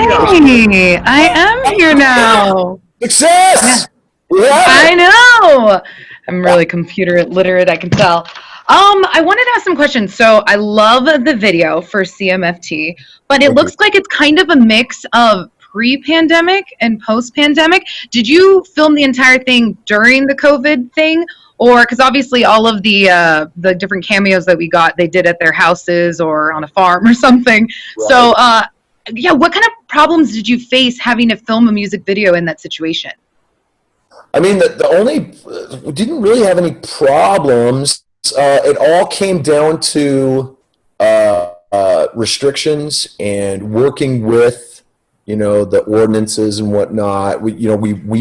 Hey, I am here now. Success! Yeah. I know. I'm really computer literate, I can tell. I wanted to ask some questions. So I love the video for CMFT, but it Thank you. looks like it's kind of a mix of pre-pandemic and post-pandemic. Did you film the entire thing during the COVID thing? Or because obviously all of the different cameos that we got, they did at their houses or on a farm or something. Right. So yeah, what kind of problems did you face having to film a music video in that situation? I mean, we didn't really have any problems. It all came down to restrictions and working with, the ordinances and whatnot. We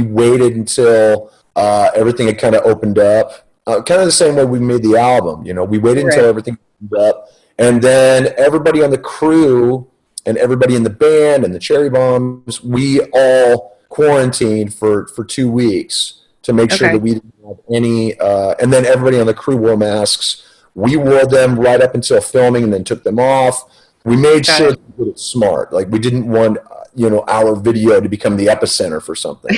waited until everything had kind of opened up. Kind of the same way we made the album. We waited until everything opened up, and then everybody on the crew and everybody in the band and the Cherry Bombs, we all quarantined for 2 weeks to make sure that we didn't have any, and then everybody on the crew wore masks. We wore them right up until filming and then took them off. We made sure that we did it smart. Like, we didn't want, our video to become the epicenter for something.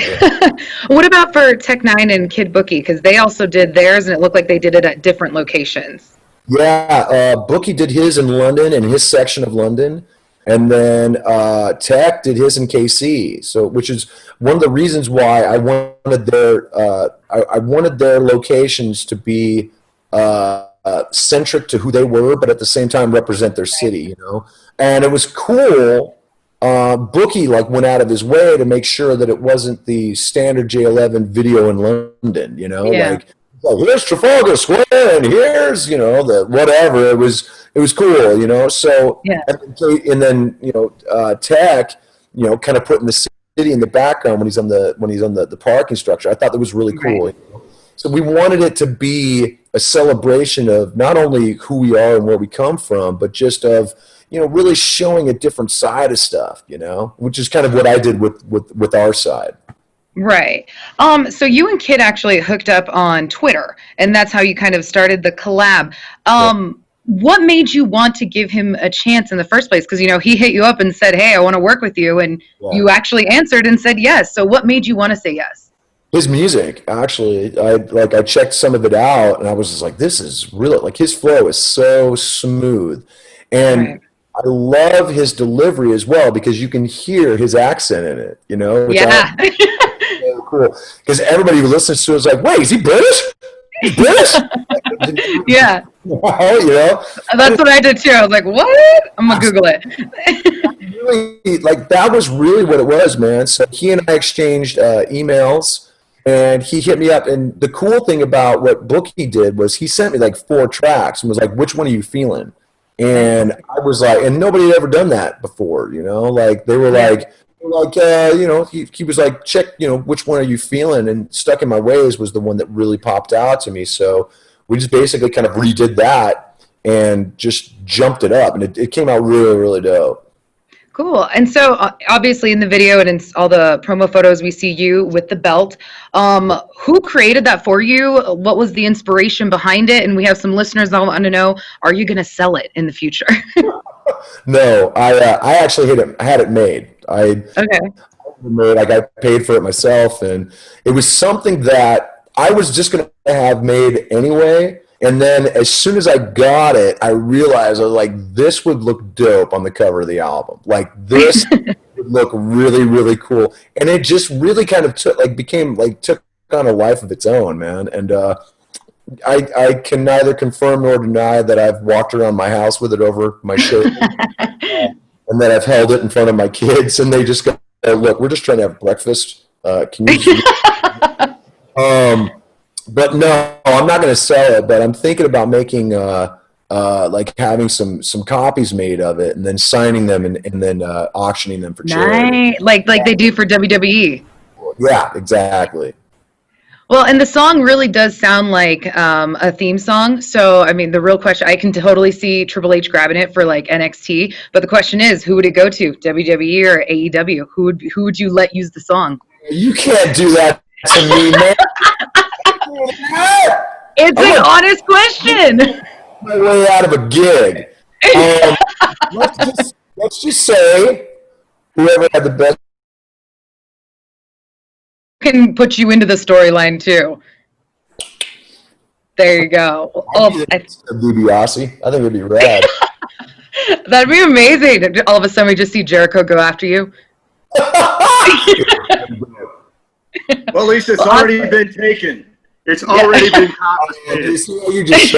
What about for Tech Nine and Kid Bookie? Because they also did theirs, and it looked like they did it at different locations. Yeah, Bookie did his in London, in his section of London. And then Tech did his in KC, which is one of the reasons why I wanted their locations to be centric to who they were, but at the same time represent their city, And it was cool. Bookie went out of his way to make sure that it wasn't the standard J11 video in London, like here's Trafalgar Square and here's the whatever. It was cool, so and then Tech kind of putting the city in the background when he's on the parking structure. I thought that was really cool. So we wanted it to be a celebration of not only who we are and where we come from, but just of really showing a different side of stuff, which is kind of what I did with our side. Right. So you and Kid actually hooked up on Twitter, and that's how you kind of started the collab. What made you want to give him a chance in the first place? Because, he hit you up and said, hey, I want to work with you. And you actually answered and said yes. So what made you want to say yes? His music, actually. I checked some of it out, and I was just like, this is really, his flow is so smooth. And I love his delivery as well, because you can hear his accent in it, Which cool, because everybody who listens to it is like, wait, is he British? He's British? Yeah. That's what I did too. I was like, what? I'm gonna Google it. Really, that was really what it was, man. So he and I exchanged emails, and he hit me up. And the cool thing about what Bookie did was he sent me 4 tracks and was like, which one are you feeling? And I was like, and nobody had ever done that before, they were he was like, check, which one are you feeling? And Stuck in My Ways was the one that really popped out to me. So we just basically kind of redid that and just jumped it up. And it came out really, really dope. Cool. And so obviously in the video and in all the promo photos, we see you with the belt. Who created that for you? What was the inspiration behind it? And we have some listeners that want to know, are you going to sell it in the future? No, I actually had it made. I paid for it myself, and it was something that I was just going to have made anyway. And then as soon as I got it, I realized I was like, this would look dope on the cover of the album. This would look really, really cool. And it just really kind of took on a life of its own, man. And I can neither confirm nor deny that I've walked around my house with it over my shirt. And then I've held it in front of my kids, and they just go, look, we're just trying to have breakfast. Can you But no, I'm not going to sell it, but I'm thinking about making having some copies made of it and then signing them and then auctioning them for charity. Like they do for WWE. Yeah, exactly. Well, and the song really does sound like a theme song. So, I mean, the real question, I can totally see Triple H grabbing it for NXT. But the question is, who would it go to, WWE or AEW? Who would you let use the song? You can't do that to me, man. It's an honest question. My way out of a gig. Let's just say Whoever had the best. Can put you into the storyline too. There you go. I'd be the DiBiase. I think it'd be rad. That'd be amazing. All of a sudden, we just see Jericho go after you. Well, Lisa, it's already been taken. It's already been confiscated. You just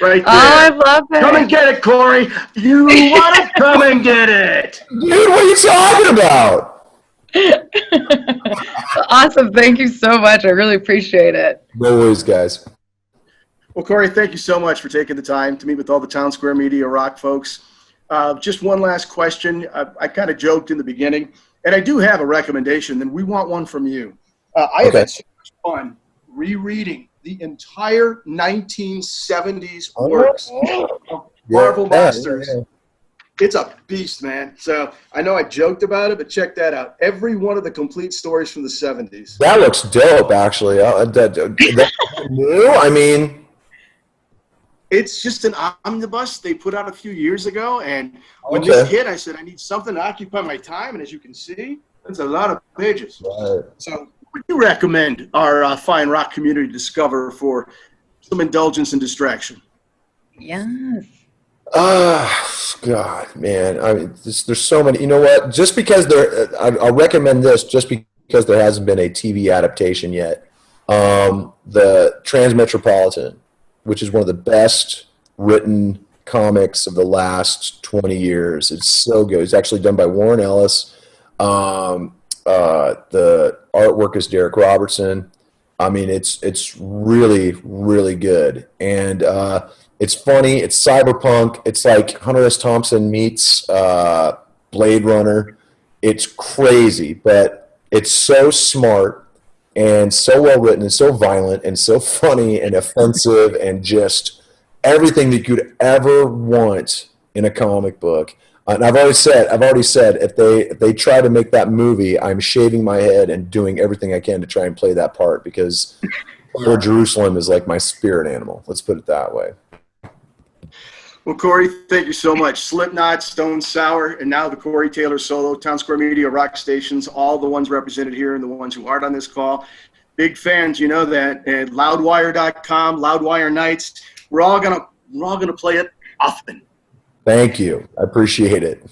Right there. Oh, I love it. Come and get it, Corey. You want to come and get it. Dude, what are you talking about? Awesome. Thank you so much. I really appreciate it. No worries, guys. Well, Corey, thank you so much for taking the time to meet with all the Town Square Media Rock folks. Just one last question. I kind of joked in the beginning, and I do have a recommendation, and we want one from you. I have had so much fun rereading the entire 1970s works of Marvel Monsters. Yeah. It's a beast, man. So I know I joked about it, but check that out. Every one of the complete stories from the 70s. That looks dope, actually. That new? I mean, it's just an omnibus they put out a few years ago, and when this hit, I said I need something to occupy my time, and as you can see, that's a lot of pages. Right. So what would you recommend our fine rock community discover for some indulgence and distraction? Yes. God, man. I mean, there's so many. You know what? Just because I'll recommend this just because there hasn't been a TV adaptation yet. The Transmetropolitan, which is one of the best written comics of the last 20 years. It's so good. It's actually done by Warren Ellis. The artwork is Derek Robertson. I mean, it's really, really good. And it's funny. It's cyberpunk. It's like Hunter S. Thompson meets Blade Runner. It's crazy, but it's so smart and so well written and so violent and so funny and offensive and just everything that you could ever want in a comic book. And I've already said if they try to make that movie, I'm shaving my head and doing everything I can to try and play that part because Jerusalem is like my spirit animal. Let's put it that way. Well, Corey, thank you so much. Slipknot, Stone Sour, and now the Corey Taylor Solo, Town Square Media, rock stations, all the ones represented here and the ones who aren't on this call. Big fans, you know that. And loudwire.com, Loudwire Nights. We're all gonna play it often. Thank you. I appreciate it.